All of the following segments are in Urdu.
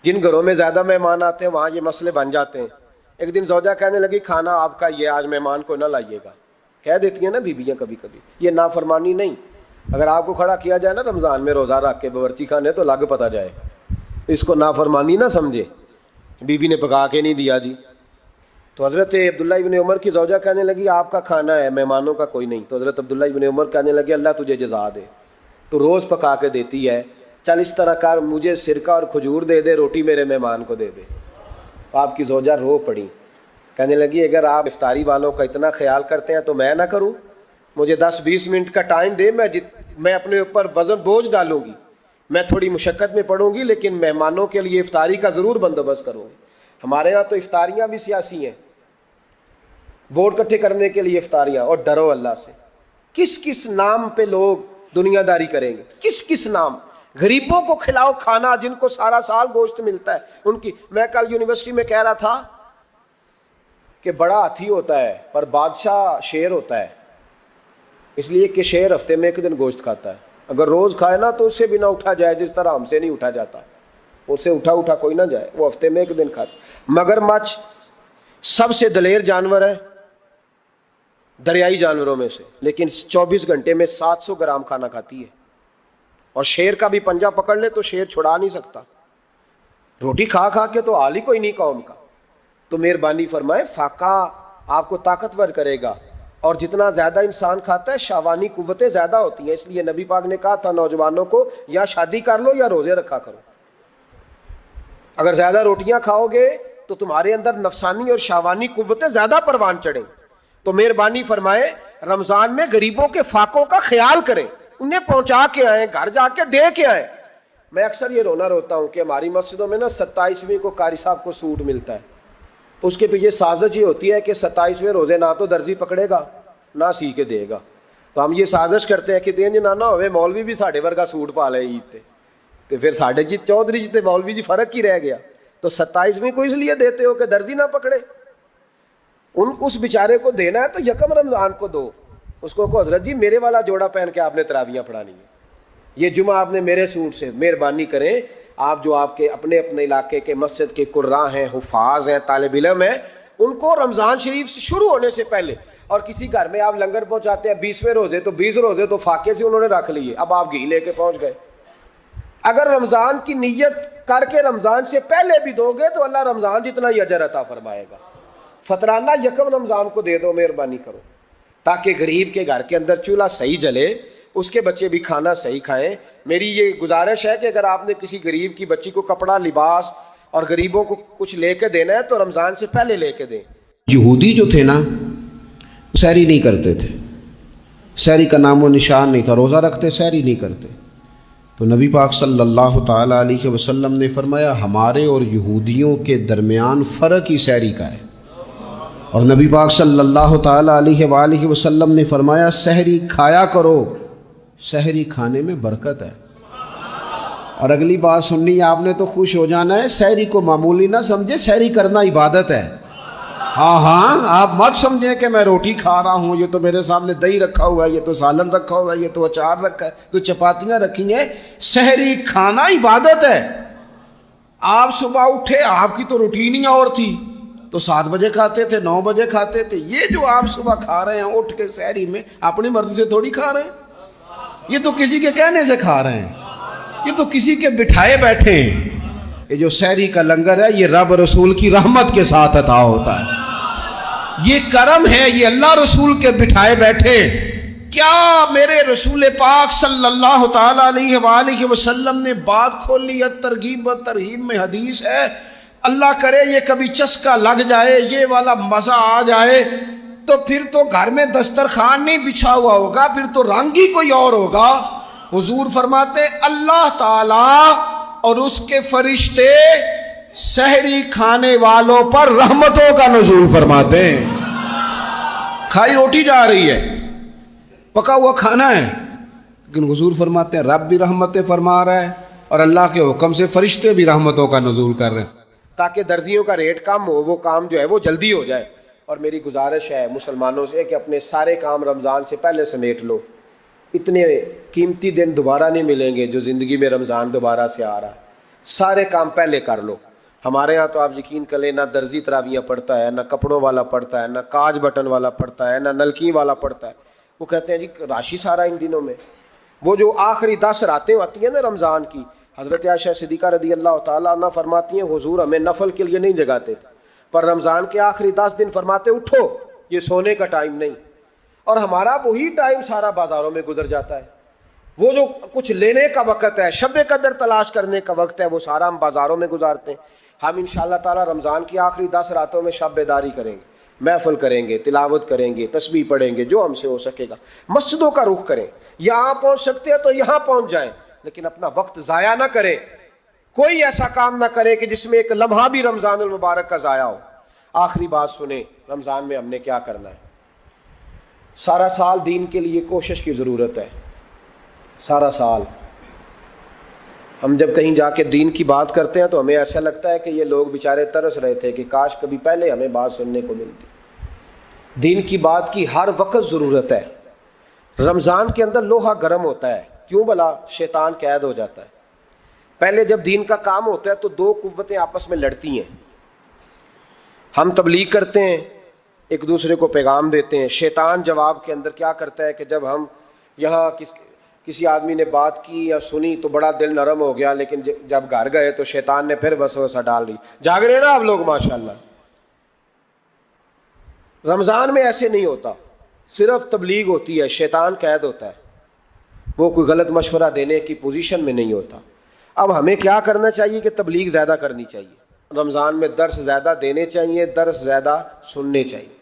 جن گھروں میں زیادہ مہمان آتے ہیں وہاں یہ مسئلے بن جاتے ہیں. ایک دن زوجہ کہنے لگی کھانا آپ کا یہ آج مہمان کو نہ لائیے گا. کہہ دیتی ہیں نا بیویاں کبھی کبھی, یہ نافرمانی نہیں. اگر آپ کو کھڑا کیا جائے نا رمضان میں روزہ رکھ کے باورچی خانے تو لگ پتا جائے, اس کو نافرمانی نہ سمجھے, بیوی نے پکا کے نہیں دیا جی. تو حضرت عبداللہ ابن عمر کی زوجہ کہنے لگی آپ کا کھانا ہے مہمانوں کا کوئی نہیں. تو حضرت عبداللہ ابن عمر کہنے لگے اللہ تجھے جزا دے, تو روز پکا کے دیتی ہے, چل اس طرح کر مجھے سرکہ اور کھجور دے دے, روٹی میرے مہمان کو دے دے. تو آپ کی زوجہ رو پڑی, کہنے لگی اگر آپ افطاری والوں کا اتنا خیال کرتے ہیں تو میں نہ کروں, مجھے 10-20 منٹ کا ٹائم دے, میں اپنے اوپر وزن بوجھ ڈالوں گی, میں تھوڑی مشقت میں پڑوں گی, لیکن مہمانوں کے لیے افطاری کا ضرور بندوبست کروں گی. ہمارے ہاں تو افطاریاں بھی سیاسی ہیں, ووٹ اکٹھے کرنے کے لیے افطاریاں. اور ڈرو اللہ سے, کس کس نام پہ لوگ دنیا داری کریں گے, کس کس نام. غریبوں کو کھلاؤ کھانا جن کو سارا سال گوشت ملتا ہے ان کی. میں کل یونیورسٹی میں کہہ رہا تھا کہ بڑا ہاتھی ہوتا ہے پر بادشاہ شیر ہوتا ہے, اس لیے کہ شیر ہفتے میں ایک دن گوشت کھاتا ہے. اگر روز کھائے نا تو اس سے بھی نہ اٹھا جائے, جس طرح ہم سے نہیں اٹھا جاتا, اس سے اٹھا کوئی نہ جائے, وہ ہفتے میں ایک دن کھاتا. مگرمچھ سب سے دلیر جانور ہے دریائی جانوروں میں سے, لیکن 24 گھنٹے میں 700 گرام کھانا کھاتی ہے. اور شیر کا بھی پنجہ پکڑ لے تو شیر چھڑا نہیں سکتا, روٹی کھا کھا کے تو حال ہی کوئی نہیں قوم کا. تو مہربانی فرمائے فاقہ آپ کو طاقتور کرے گا, اور جتنا زیادہ انسان کھاتا ہے شہوانی قوتیں زیادہ ہوتی ہیں. اس لیے نبی پاک نے کہا تھا نوجوانوں کو یا شادی کر لو یا روزے رکھا کرو. اگر زیادہ روٹیاں کھاؤ گے تو تمہارے اندر نفسانی اور شہوانی قوتیں زیادہ پروان چڑھیں. تو مہربانی فرمائے رمضان میں غریبوں کے فاقوں کا خیال کریں, انہیں پہنچا کے آئیں, گھر جا کے دے کے آئیں. میں اکثر یہ رونا روتا ہوں کہ ہماری مسجدوں میں نا 27ویں کو قاری صاحب کو سوٹ ملتا ہے, اس کے پیچھے سازش یہ ہوتی ہے کہ 27ویں روزے نہ تو درزی پکڑے گا نہ سی کے دے گا. تو ہم یہ سازش کرتے ہیں کہ دین نہ ہوئے مولوی بھی ساڑھے ورگا سوٹ پا لے عید تے, تو پھر ساڑھے جی چودھری جی تے مولوی جی فرق ہی رہ گیا. تو 27ویں کو اس لیے دیتے ہو کہ درزی نہ پکڑے, اس بیچارے کو دینا ہے تو یکم رمضان کو دو. اس کو حضرت جی میرے والا جوڑا پہن کے آپ نے تراویاں پڑھانی ہے, یہ جمعہ آپ نے میرے سوٹ سے. مہربانی کریں آپ جو آپ کے اپنے علاقے کے مسجد کے قراء ہیں, حفاظ ہیں, طالب علم ہیں, ان کو رمضان شریف سے شروع ہونے سے پہلے, اور کسی گھر میں آپ لنگر پہنچاتے ہیں 20ویں روزے تو 20 روزے تو فاقے سے انہوں نے رکھ لیے, اب آپ گھی لے کے پہنچ گئے. اگر رمضان کی نیت کر کے رمضان سے پہلے بھی دو گے تو اللہ رمضان جتنا ہی اجر عطا فرمائے گا. فطرانہ یکم رمضان کو دے دو, مہربانی کرو, تاکہ غریب کے گھر کے اندر چولہا صحیح جلے, اس کے بچے بھی کھانا صحیح کھائیں. میری یہ گزارش ہے کہ اگر آپ نے کسی غریب کی بچی کو کپڑا لباس اور غریبوں کو کچھ لے کے دینا ہے تو رمضان سے پہلے لے کے دیں. یہودی جو تھے نا سحری نہیں کرتے تھے, سحری کا نام و نشان نہیں تھا, روزہ رکھتے سحری نہیں کرتے. تو نبی پاک صلی اللہ تعالی علیہ وسلم نے فرمایا ہمارے اور یہودیوں کے درمیان فرق ہی سحری کا ہے. اور نبی پاک صلی اللہ تعالی علیہ وآلہ وسلم نے فرمایا سحری کھایا کرو, سحری کھانے میں برکت ہے. اور اگلی بات سننی آپ نے تو خوش ہو جانا ہے, سحری کو معمولی نہ سمجھے, سحری کرنا عبادت ہے. ہاں آپ مت سمجھیں کہ میں روٹی کھا رہا ہوں, یہ تو میرے سامنے دہی رکھا ہوا ہے, یہ تو سالن رکھا ہوا ہے, یہ تو اچار رکھا ہے, تو چپاتیاں رکھی ہیں. سحری کھانا عبادت ہے. آپ صبح اٹھے, آپ کی تو روٹین ہی اور تھی, تو 7 بجے کھاتے تھے, 9 بجے کھاتے تھے. یہ جو آپ صبح کھا رہے ہیں اٹھ کے سحری میں, اپنی مرضی سے تھوڑی کھا رہے ہیں, یہ تو کسی کے کہنے سے کھا رہے ہیں, یہ تو کسی کے بٹھائے بیٹھے ہیں. یہ جو سحری کا لنگر ہے یہ رب رسول کی رحمت کے ساتھ عطا ہوتا ہے, یہ کرم ہے, یہ اللہ رسول کے بٹھائے بیٹھے. کیا میرے رسول پاک صلی اللہ تعالی علیہ وآلہ وسلم نے بات کھولی ہے, ترغیب و ترہیب میں حدیث ہے, اللہ کرے یہ کبھی چسکا لگ جائے, یہ والا مزہ آ جائے, تو پھر تو گھر میں دسترخوان نہیں بچھا ہوا ہوگا, پھر تو رنگ ہی کوئی اور ہوگا. حضور فرماتے اللہ تعالی اور اس کے فرشتے سحری کھانے والوں پر رحمتوں کا نزول فرماتے ہیں. کھائی روٹی جا رہی ہے, پکا ہوا کھانا ہے, لیکن حضور فرماتے ہیں رب بھی رحمتیں فرما رہا ہے اور اللہ کے حکم سے فرشتے بھی رحمتوں کا نزول کر رہے ہیں, تاکہ درزیوں کا ریٹ کم ہو, وہ کام جو ہے وہ جلدی ہو جائے. اور میری گزارش ہے مسلمانوں سے کہ اپنے سارے کام رمضان سے پہلے سمیٹ لو. اتنے قیمتی دن دوبارہ نہیں ملیں گے جو زندگی میں رمضان دوبارہ سے آ رہا ہے. سارے کام پہلے کر لو. ہمارے ہاں تو آپ یقین کر لیں، نہ درزی تراویاں پڑھتا ہے، نہ کپڑوں والا پڑھتا ہے، نہ کاج بٹن والا پڑھتا ہے، نہ نلکی والا پڑھتا ہے. وہ کہتے ہیں جی راشی سارا ان دنوں میں. وہ جو آخری 10 راتیں ہوتی ہیں نا رمضان کی، حضرت عائشہ صدیقہ رضی اللہ تعالیٰ عنہ فرماتی ہیں حضور ہمیں نفل کے لیے نہیں جگاتے تھے، پر رمضان کے آخری 10 دن فرماتے اٹھو، یہ سونے کا ٹائم نہیں. اور ہمارا وہی ٹائم سارا بازاروں میں گزر جاتا ہے. وہ جو کچھ لینے کا وقت ہے، شب قدر تلاش کرنے کا وقت ہے، وہ سارا ہم بازاروں میں گزارتے ہیں. ہم انشاءاللہ تعالی رمضان کی آخری 10 راتوں میں شب بیداری کریں گے، محفل کریں گے، تلاوت کریں گے، تسبیح پڑھیں گے، جو ہم سے ہو سکے گا. مسجدوں کا رخ کریں، یہاں پہنچ سکتے ہیں تو یہاں پہنچ جائیں، لیکن اپنا وقت ضائع نہ کریں. کوئی ایسا کام نہ کرے کہ جس میں ایک لمحہ بھی رمضان المبارک کا ضائع ہو. آخری بات سنیں، رمضان میں ہم نے کیا کرنا ہے. سارا سال دین کے لیے کوشش کی ضرورت ہے. سارا سال ہم جب کہیں جا کے دین کی بات کرتے ہیں تو ہمیں ایسا لگتا ہے کہ یہ لوگ بیچارے ترس رہے تھے کہ کاش کبھی پہلے ہمیں بات سننے کو ملتی. دین کی بات کی ہر وقت ضرورت ہے. رمضان کے اندر لوہا گرم ہوتا ہے، کیوں بھلا؟ شیطان قید ہو جاتا ہے. پہلے جب دین کا کام ہوتا ہے تو دو قوتیں آپس میں لڑتی ہیں. ہم تبلیغ کرتے ہیں، ایک دوسرے کو پیغام دیتے ہیں. شیطان جواب کے اندر کیا کرتا ہے کہ جب ہم یہاں کسی آدمی نے بات کی یا سنی تو بڑا دل نرم ہو گیا، لیکن جب گھر گئے تو شیطان نے پھر وسوسہ ڈال دی. جاگ رہے نا آپ لوگ ماشاءاللہ. رمضان میں ایسے نہیں ہوتا، صرف تبلیغ ہوتی ہے، شیطان قید ہوتا ہے، وہ کوئی غلط مشورہ دینے کی پوزیشن میں نہیں ہوتا. اب ہمیں کیا کرنا چاہیے کہ تبلیغ زیادہ کرنی چاہیے. رمضان میں درس زیادہ دینے چاہیے، درس زیادہ سننے چاہیے.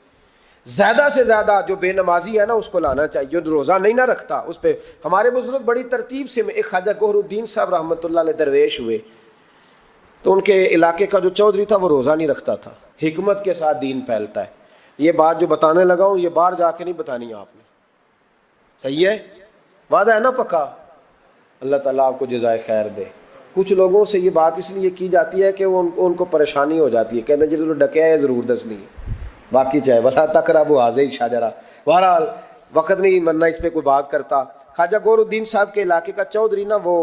زیادہ سے زیادہ جو بے نمازی ہے نا اس کو لانا چاہیے، جو روزہ نہیں نہ رکھتا اس پہ. ہمارے بزرگ بڑی ترتیب سے، ایک خواجہ گوہر الدین صاحب رحمۃ اللہ علیہ درویش ہوئے تو ان کے علاقے کا جو چودھری تھا وہ روزہ نہیں رکھتا تھا. حکمت کے ساتھ دین پھیلتا ہے. یہ بات جو بتانے لگا ہوں یہ باہر جا کے نہیں بتانی آپ نے، صحیح ہے؟ وعدہ ہے نا پکا؟ اللہ تعالیٰ آپ کو جزائے خیر دے. کچھ لوگوں سے یہ بات اس لیے کی جاتی ہے کہ ان کو پریشانی ہو جاتی ہے، کہتے ہیں جی ضرور ڈکیا ہے ضرور دس لیے باقی چاہے ولا تقرب حاضر شاجرا. بہرحال وقت نہیں مرنا اس پہ کوئی بات کرتا. خواجہ گوہر الدین صاحب کے علاقے کا چودھری نا وہ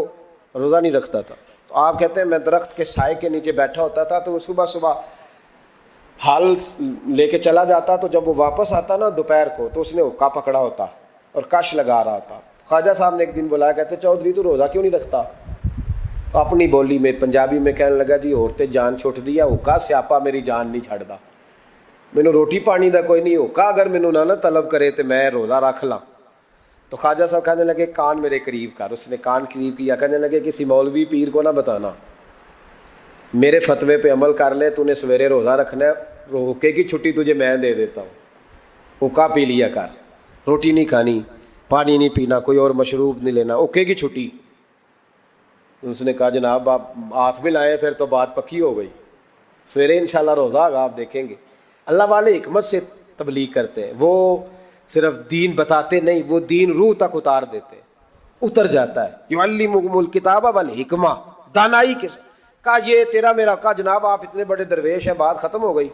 روزہ نہیں رکھتا تھا. تو آپ کہتے ہیں میں درخت کے سائے کے نیچے بیٹھا ہوتا تھا تو وہ صبح صبح ہل لے کے چلا جاتا، تو جب وہ واپس آتا نا دوپہر کو تو اس نے حقہ پکڑا ہوتا اور کش لگا رہا تھا. خواجہ صاحب نے ایک دن بلایا، کہتے چودھری تو روزہ کیوں نہیں رکھتا؟ اپنی بولی میں پنجابی میں کہنے لگا جی عورتیں جان چھٹ دیا، حقہ سیاپا میری جان نہیں چھڑدا، مینوں روٹی پانی دا کوئی نہیں، حقہ اگر مینوں نہ طلب کرے تو میں روزہ رکھ لاں. تو خواجہ صاحب کہنے لگے کان میرے قریب کر. اس نے کان قریب کیا، کہنے لگے کسی مولوی پیر کو نہ بتانا، میرے فتوے پہ عمل کر لے، تو نے سویرے روزہ رکھنا ہے، حقے کی چھٹی تجھے میں دے دیتا ہوں، حقہ پی لیا کر، روٹی نہیں کھانی، پانی نہیں پینا، کوئی اور مشروب نہیں لینا، حقے کی چھٹی. اس نے کہا جناب آپ ہاتھ میں لائے، پھر تو بات پکی ہو گئی، سویرے انشاءاللہ روزہ آگا، آپ دیکھیں گے. اللہ والے حکمت سے تبلیغ کرتے ہیں، وہ صرف دین بتاتے نہیں، وہ دین روح تک اتار دیتے، اتر جاتا ہے. یعلمکم الکتاب والحکمہ، دانائی کے ساتھ. کہا یہ تیرا میرا. کہا جناب آپ اتنے بڑے درویش ہیں، بات ختم ہو گئی.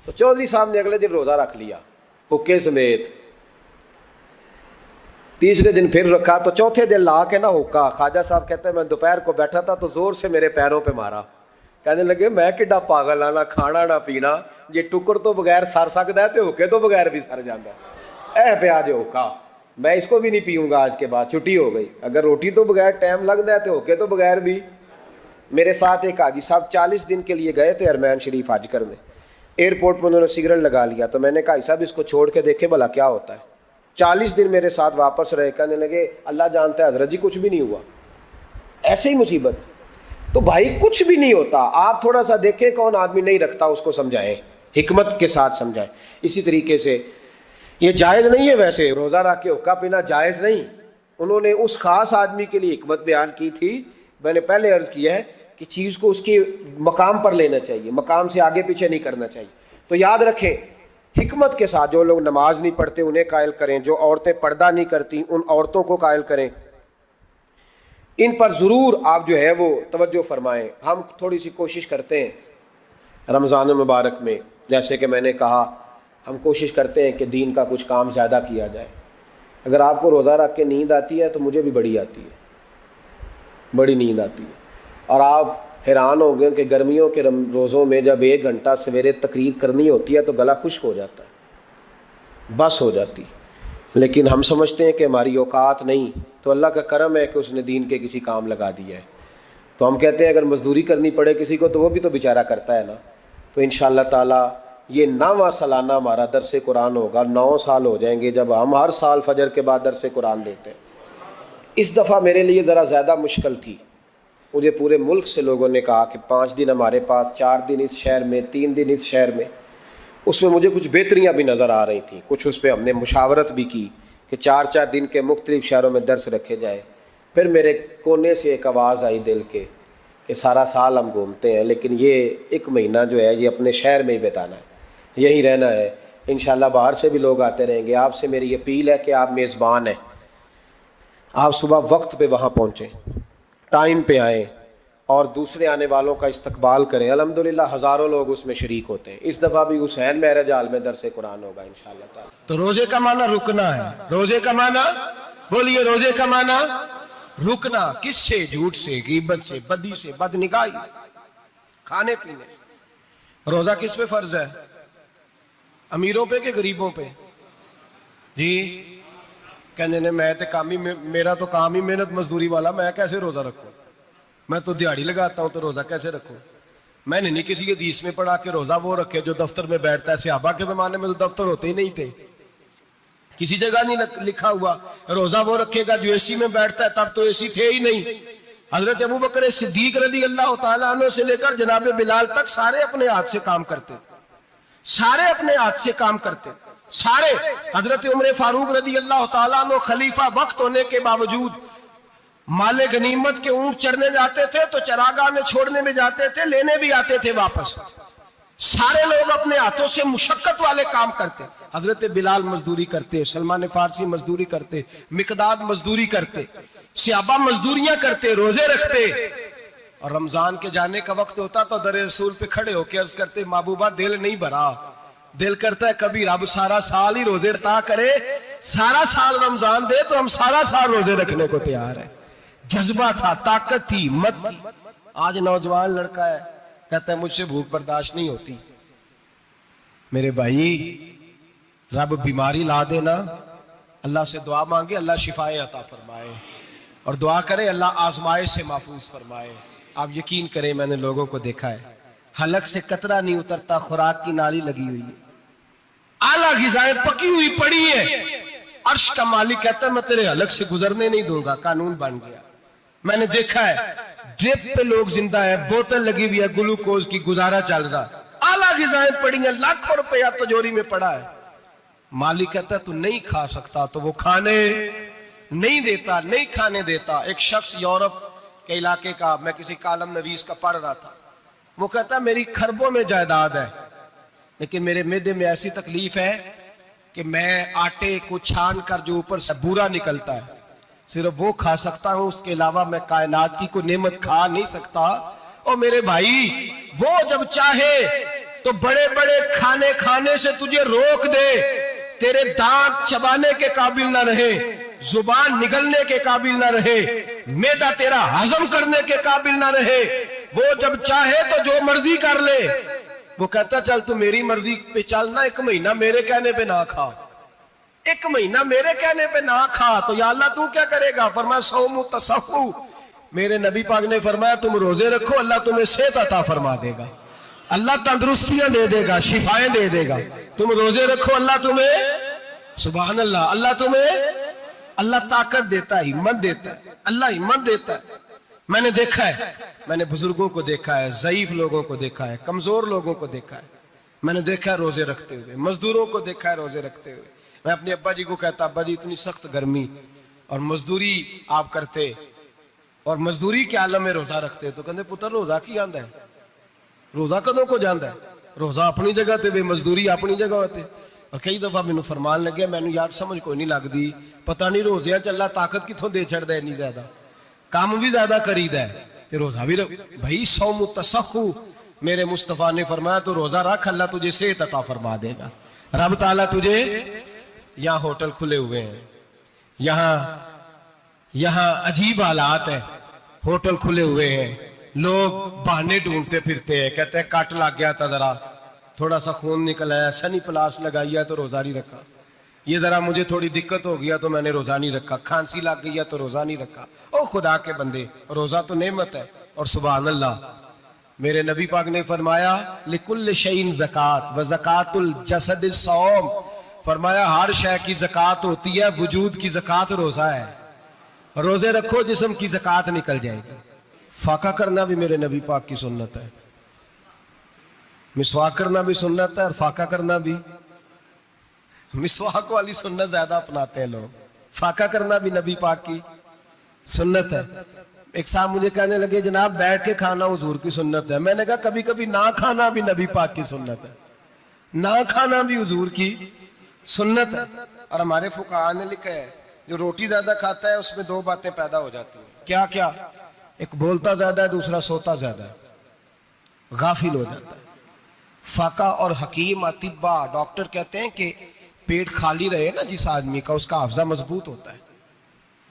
تو چودھری صاحب نے اگلے دن روزہ رکھ لیا حقے سمیت. تیسرے دن پھر رکھا تو چوتھے دن لا کے نہ حقہ. خواجہ صاحب کہتے ہیں میں دوپہر کو بیٹھا تھا تو زور سے میرے پیروں پہ مارا. کہنے لگے میں کڈا پاگل ہاں، نہ کھانا نہ پینا، یہ ٹکر تو بغیر سر سکتا ہے تو حقے تو بغیر بھی سر جاتا ہے. اے پہ آج حقہ، میں اس کو بھی نہیں پیوں گا آج کے بعد، چھٹی ہو گئی. اگر روٹی تو بغیر ٹائم لگتا ہے تو حقے تو بغیر بھی. میرے ساتھ ایک حاجی صاحب 40 دن کے لیے گئے تھے ارمین شریف حج کرنے. ایئرپورٹ پہ انہوں نے سگریٹ لگا لیا تو میں نے کہا صاحب اس کو چھوڑ کے دیکھے بھلا کیا ہوتا ہے. 40 دن میرے ساتھ واپس رہے. کہنے لگے اللہ جانتا ہے حضرت جی کچھ بھی نہیں ہوا، ایسے ہی مصیبت. تو بھائی کچھ بھی نہیں ہوتا، آپ تھوڑا سا دیکھیں کون آدمی نہیں رکھتا اس کو سمجھائیں، حکمت کے ساتھ سمجھائیں. اسی طریقے سے یہ جائز نہیں ہے، ویسے روزہ رکھ کے حقہ پینا جائز نہیں. انہوں نے اس خاص آدمی کے لیے حکمت بیان کی تھی. میں نے پہلے عرض کیا ہے کہ چیز کو اس کے مقام پر لینا چاہیے، مقام سے آگے پیچھے نہیں کرنا چاہیے. تو یاد رکھیں حکمت کے ساتھ، جو لوگ نماز نہیں پڑھتے انہیں قائل کریں، جو عورتیں پردہ نہیں کرتی ان عورتوں کو قائل کریں. ان پر ضرور آپ جو ہے وہ توجہ فرمائیں. ہم تھوڑی سی کوشش کرتے ہیں رمضان المبارک میں، جیسے کہ میں نے کہا ہم کوشش کرتے ہیں کہ دین کا کچھ کام زیادہ کیا جائے. اگر آپ کو روزہ رکھ کے نیند آتی ہے تو مجھے بھی بڑی آتی ہے، بڑی نیند آتی ہے. اور آپ حیران ہو گئے کہ گرمیوں کے روزوں میں جب 1 گھنٹہ سویرے تقریر کرنی ہوتی ہے تو گلا خشک ہو جاتا ہے، بس ہو جاتی، لیکن ہم سمجھتے ہیں کہ ہماری اوقات نہیں، تو اللہ کا کرم ہے کہ اس نے دین کے کسی کام لگا دیا ہے. تو ہم کہتے ہیں اگر مزدوری کرنی پڑے کسی کو تو وہ بھی تو بیچارہ کرتا ہے نا. تو انشاءاللہ تعالی یہ 9واں سالانہ ہمارا درس قرآن ہوگا. 9 سال ہو جائیں گے جب ہم ہر سال فجر کے بعد درس قرآن دیتے ہیں. اس دفعہ میرے لیے ذرا زیادہ مشکل تھی. مجھے پورے ملک سے لوگوں نے کہا کہ 5 دن ہمارے پاس، 4 دن اس شہر میں، 3 دن اس شہر میں. اس میں مجھے کچھ بہتریاں بھی نظر آ رہی تھیں. کچھ اس پہ ہم نے مشاورت بھی کی کہ 4 دن کے مختلف شہروں میں درس رکھے جائے. پھر میرے کونے سے ایک آواز آئی دل کے کہ سارا سال ہم گھومتے ہیں لیکن یہ 1 مہینہ جو ہے یہ اپنے شہر میں ہی بتانا ہے، یہی رہنا ہے. انشاءاللہ باہر سے بھی لوگ آتے رہیں گے. آپ سے میری اپیل ہے کہ آپ میزبان ہیں، آپ صبح وقت پہ وہاں پہنچیں، ٹائم پہ آئیں اور دوسرے آنے والوں کا استقبال کریں. الحمدللہ ہزاروں لوگ اس میں شریک ہوتے ہیں. اس دفعہ بھی حسین معراج ہال میں درس قرآن ہوگا انشاءاللہ تعالی. تو روزے کا معنی رکنا ہے. روزے کا معنی بولیے، روزے کا معنی رکنا. کس سے؟ جھوٹ سے، غیبت سے، بدی سے، بدنگاہی، کھانے پینے. روزہ کس پہ فرض ہے؟ امیروں پہ کہ غریبوں پہ؟ جی کہنے نے میں میرا تو کام ہی محنت مزدوری والا، میں کیسے روزہ رکھوں؟ میں تو دیہڑی لگاتا ہوں تو روزہ کیسے رکھوں؟ میں نے نہیں کسی حدیث میں پڑھا کہ روزہ وہ رکھے جو دفتر میں بیٹھتا ہے. صحابہ کے زمانے میں تو دفتر ہوتے ہی نہیں تھے، کسی جگہ نہیں لکھا ہوا روزہ وہ رکھے گا جو اے سی میں بیٹھتا ہے. تب تو اے سی تھے ہی نہیں. حضرت ابوبکر صدیق رضی اللہ تعالیٰ عنہ سے لے کر جناب بلال تک سارے اپنے ہاتھ سے کام کرتے، سارے اپنے ہاتھ سے کام کرتے، سارے. حضرت عمر فاروق رضی اللہ تعالیٰ عنہ خلیفہ وقت ہونے کے باوجود مال غنیمت کے اونٹ چڑھنے جاتے تھے تو چراگاہ میں چھوڑنے میں جاتے تھے، لینے بھی آتے تھے واپس. سارے لوگ اپنے ہاتھوں سے مشقت والے کام کرتے. حضرت بلال مزدوری کرتے، سلمان فارسی مزدوری کرتے، مقداد مزدوری کرتے، صحابہ مزدوریاں کرتے، روزے رکھتے. اور رمضان کے جانے کا وقت ہوتا تو در رسول پہ کھڑے ہو کے عرض کرتے محبوبہ دل نہیں بھرا، دل کرتا ہے کبھی رب سارا سال ہی روزے عطا کرے، سارا سال رمضان دے تو ہم سارا سال روزے رکھنے کو تیار ہیں. جذبہ تھا، طاقت تھی، ہمت تھی. آج نوجوان لڑکا ہے کہتا ہے مجھ سے بھوک برداشت نہیں ہوتی. میرے بھائی رب بیماری لا دینا، اللہ سے دعا مانگے اللہ شفائیں عطا فرمائے، اور دعا کرے اللہ آزمائش سے محفوظ فرمائے. آپ یقین کریں میں نے لوگوں کو دیکھا ہے حلق سے قطرہ نہیں اترتا، خوراک کی نالی لگی ہوئی ہے، اعلیٰ غذائیں پکی ہوئی پڑی ہے. عرش کا مالک کہتا ہے میں تیرے حلق سے گزرنے نہیں دوں گا. قانون بن گیا. میں نے دیکھا ہے ڈرپ پہ لوگ زندہ ہے، بوتل لگی ہوئی ہے گلوکوز کی، گزارا چل رہا. اعلیٰ غذائیں پڑی ہیں، لاکھوں روپیہ تجوری میں پڑا ہے. مالک کہتا ہے تو نہیں کھا سکتا تو وہ کھانے نہیں دیتا، نہیں کھانے دیتا. ایک شخص یورپ کے علاقے کا، میں کسی کالم نویس کا پڑھ رہا تھا، وہ کہتا ہے میری خربوں میں جائیداد ہے لیکن میرے معدے میں ایسی تکلیف ہے کہ میں آٹے کو چھان کر جو اوپر سے بورا نکلتا ہے صرف وہ کھا سکتا ہوں، اس کے علاوہ میں کائنات کی کوئی نعمت کھا نہیں سکتا. اور میرے بھائی وہ جب چاہے تو بڑے بڑے کھانے کھانے سے تجھے روک دے، تیرے دانت چبانے کے قابل نہ رہے، زبان نگلنے کے قابل نہ رہے، معدہ تیرا ہضم کرنے کے قابل نہ رہے. وہ جب چاہے تو جو مرضی کر لے. وہ کہتا چل تو میری مرضی پہ چلنا، 1 مہینہ میرے کہنے پہ نہ کھا، 1 مہینہ میرے کہنے پہ نہ کھا. تو یا اللہ تو کیا کرے گا؟ فرمایا صوم تصحو. میرے نبی پاک نے فرمایا تم روزے رکھو، اللہ تمہیں صحت عطا فرما دے گا، اللہ تندرستیاں دے دے گا، شفائیں دے دے گا. تم روزے رکھو، اللہ تمہیں، سبحان اللہ، اللہ تمہیں، اللہ طاقت دیتا ہے، ہمت دیتا ہے، اللہ ہمت دیتا ہے. میں نے دیکھا ہے، میں نے بزرگوں کو دیکھا ہے، ضعیف لوگوں کو دیکھا ہے، کمزور لوگوں کو دیکھا ہے. میں نے دیکھا ہے روزے رکھتے ہوئے، مزدوروں کو دیکھا ہے روزے رکھتے ہوئے. میں اپنے ابا جی کو کہتا ابا جی اتنی سخت گرمی اور مزدوری آپ کرتے اور مزدوری کے عالم میں روزہ رکھتے تو کہتے پتر روزہ کی آندا ہے، روزہ کدوں کو جاندا ہے، روزہ اپنی جگہ تے بے مزدوری اپنی جگہ ہوتے. اور کئی دفعہ مینوں فرمان لگے مینوں یار سمجھ کوئی نہیں لگتی، پتہ نہیں روزے چ اللہ طاقت کتوں دے چھڑدا ہے، اتنی زیادہ کام بھی زیادہ کریدا ہے تے روزہ بھی بھائی صوم تصحو. میرے مصطفیٰ نے فرمایا تو روزہ رکھ، اللہ تجھے صحت عطا فرما دے گا. رب تعالیٰ تجھے، یہاں ہوٹل کھلے ہوئے ہیں، یہاں عجیب حالات ہیں، ہوٹل کھلے ہوئے ہیں، لوگ بہانے ڈھونڈتے پھرتے ہیں, کہتے ہیں کٹ لگ گیا تھا, ذرا تھوڑا سا خون نکل آیا, سنی پلاس لگائی ہے تو روزہ نہیں رکھا, یہ ذرا مجھے تھوڑی دقت ہو گیا تو میں نے روزہ نہیں رکھا, کھانسی لگ گئی ہے تو روزہ نہیں رکھا. او خدا کے بندے, روزہ تو نعمت ہے. اور سبحان اللہ, میرے نبی پاک نے فرمایا لکل شیء زکات و زکات الجسد الصوم, فرمایا ہر شے کی زکات ہوتی ہے, وجود کی زکات روزہ ہے. روزے رکھو جسم کی زکات نکل جائے گی. فاقہ کرنا بھی میرے نبی پاک کی سنت ہے, مسواک کرنا بھی سنت ہے, اور فاقہ کرنا بھی. مسواک والی سنت زیادہ اپناتے ہیں لوگ, فاقہ کرنا بھی نبی پاک کی سنت ہے. ایک صاحب مجھے کہنے لگے جناب بیٹھ کے کھانا حضور کی سنت ہے. میں نے کہا کبھی کبھی نہ کھانا بھی نبی پاک کی سنت ہے, نہ کھانا بھی حضور کی سنت ہے. اور ہمارے فقہاء نے لکھا ہے جو روٹی زیادہ کھاتا ہے اس میں دو باتیں پیدا ہو جاتی ہیں. کیا کیا؟ ایک بولتا زیادہ ہے, دوسرا سوتا زیادہ ہے, غافل ہو جاتا ہے. فقہ اور حکیم اطباء ڈاکٹر کہتے ہیں کہ پیٹ خالی رہے نا جس آدمی کا, اس کا حافظہ مضبوط ہوتا ہے,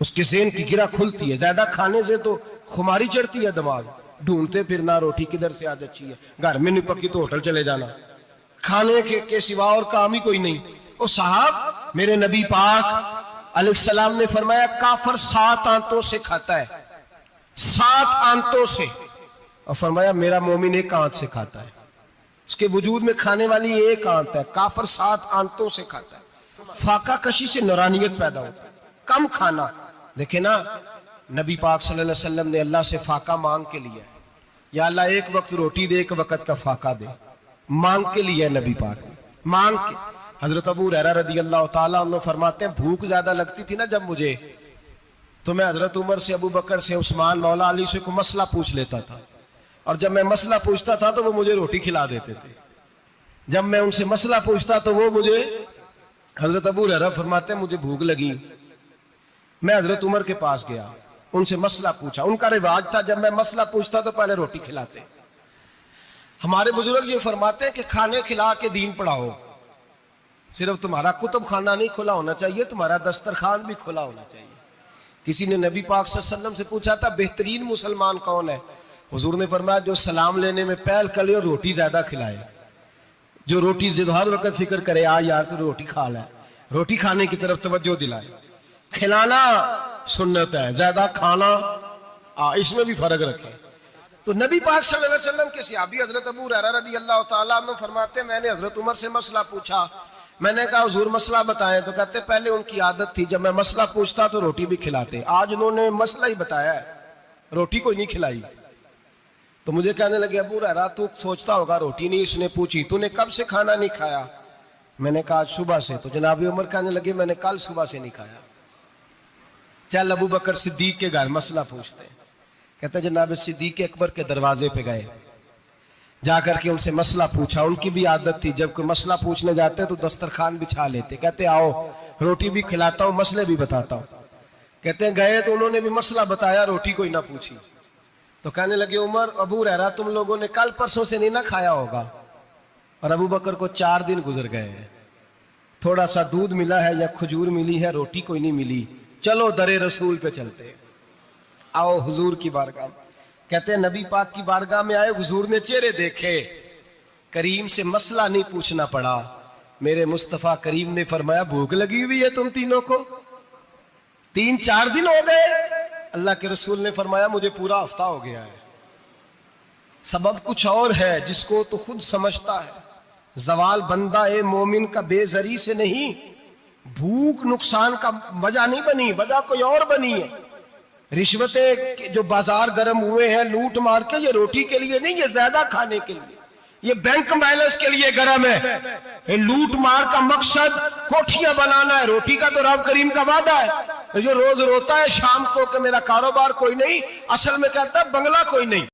اس کے ذہن کی گرہ کھلتی ہے. زیادہ کھانے سے تو خماری چڑھتی ہے, دماغ ڈھونڈتے پھرنا روٹی کدھر سے آج اچھی ہے, گھر میں نہیں پکی تو ہوٹل چلے جانا, کھانے کے سوا اور کام ہی کوئی نہیں. او صاحب میرے نبی پاک علیہ السلام نے فرمایا کافر 7 آنتوں سے کھاتا ہے, 7 آنتوں سے, اور فرمایا میرا مومن 1 آنت سے کھاتا ہے. اس کے وجود میں کھانے والی 1 آنت ہے, کافر 7 آنتوں سے کھاتا ہے. فاقہ کشی سے نورانیت پیدا ہوتا ہے, کم کھانا. دیکھیں نا نبی پاک صلی اللہ علیہ وسلم نے اللہ سے فاقہ مانگ کے لیا ہے, یا اللہ 1 وقت روٹی دے, 1 وقت کا فاقہ دے, مانگ کے لیا ہے نبی پاک نے, مانگ کے. حضرت ابو ہریرہ رضی اللہ تعالیٰ عنہ فرماتے ہیں بھوک زیادہ لگتی تھی نا جب مجھے, تو میں حضرت عمر سے, ابو بکر سے, عثمان, مولا علی سے کوئی مسئلہ پوچھ لیتا تھا, اور جب میں مسئلہ پوچھتا تھا تو وہ مجھے روٹی کھلا دیتے تھے. جب میں ان سے مسئلہ پوچھتا تو وہ مجھے, حضرت ابو ہریرہ فرماتے ہیں مجھے بھوک لگی, میں حضرت عمر کے پاس گیا, ان سے مسئلہ پوچھا. ان کا رواج تھا جب میں مسئلہ پوچھتا تو پہلے روٹی کھلاتے. ہمارے بزرگ یہ فرماتے ہیں کہ کھانے کھلا کے دین پڑھاؤ. صرف تمہارا کتب خانہ نہیں کھلا ہونا چاہیے, تمہارا دسترخوان بھی کھلا ہونا چاہیے. کسی نے نبی پاک صلی اللہ علیہ وسلم سے پوچھا تھا بہترین مسلمان کون ہے؟ حضور نے فرمایا جو سلام لینے میں پہل کرے اور روٹی زیادہ کھلائے. جو روٹی ہر وقت فکر کرے آ یار تو روٹی کھا لے, روٹی کھانے کی طرف توجہ دلائے. کھلانا سنت ہے, زیادہ کھانا اس میں بھی فرق رکھے. تو نبی پاک صلی اللہ علیہ وسلم کے صحابی حضرت ابو ہریرہ رضی اللہ تعالیٰ عنہ فرماتے ہیں میں نے حضرت عمر سے مسئلہ پوچھا. میں نے کہا حضور مسئلہ بتائیں, تو کہتے پہلے ان کی عادت تھی جب میں مسئلہ پوچھتا تو روٹی بھی کھلاتے. آج انہوں نے مسئلہ ہی بتایا ہے, روٹی کوئی نہیں کھلائی. تو مجھے کہنے لگے ابو ہریرہ تو سوچتا ہوگا روٹی نہیں اس نے پوچھی, تو نے کب سے کھانا نہیں کھایا؟ میں نے کہا صبح سے. تو جناب عمر کہنے لگے میں نے کل صبح سے نہیں کھایا. چل ابو بکر صدیق کے گھر مسئلہ پوچھتے ہیں. کہتے جناب صدیق اکبر کے دروازے پہ گئے, جا کر کے ان سے مسئلہ پوچھا. ان کی بھی عادت تھی جب کوئی مسئلہ پوچھنے جاتے تو دسترخوان بچھا لیتے, کہتے آؤ روٹی بھی کھلاتا ہوں مسئلے بھی بتاتا ہوں. کہتے ہیں گئے تو انہوں نے بھی مسئلہ بتایا, روٹی کوئی نہ پوچھی. تو کہنے لگے عمر ابو ہریرہ تم لوگوں نے کل پرسوں سے نہیں نہ کھایا ہوگا. اور ابو بکر کو 4 دن گزر گئے ہیں, تھوڑا سا دودھ ملا ہے یا کھجور ملی ہے, روٹی کوئی نہیں ملی. چلو در رسول پہ چلتے, آؤ حضور کی بارگاہ. کہتے ہیں نبی پاک کی بارگاہ میں آئے, حضور نے چہرے دیکھے, کریم سے مسئلہ نہیں پوچھنا پڑا. میرے مصطفیٰ کریم نے فرمایا بھوک لگی ہوئی ہے تم تینوں کو, 3-4 دن ہو گئے. اللہ کے رسول نے فرمایا مجھے پورا ہفتہ ہو گیا ہے. سبب کچھ اور ہے جس کو تو خود سمجھتا ہے. زوال بندہ مومن کا بے زری سے نہیں, بھوک نقصان کا وجہ نہیں بنی, وجہ کوئی اور بنی ہے. رشوتیں جو بازار گرم ہوئے ہیں لوٹ مار کے, یہ روٹی کے لیے نہیں, یہ زیادہ کھانے کے لیے, یہ بینک بیلنس کے لیے گرم ہے. یہ لوٹ مار کا مقصد کوٹھیاں بنانا ہے, روٹی کا تو رب کریم کا وعدہ ہے. جو روز روتا ہے شام کو کہ میرا کاروبار کوئی نہیں, اصل میں کہتا ہے بنگلہ کوئی نہیں.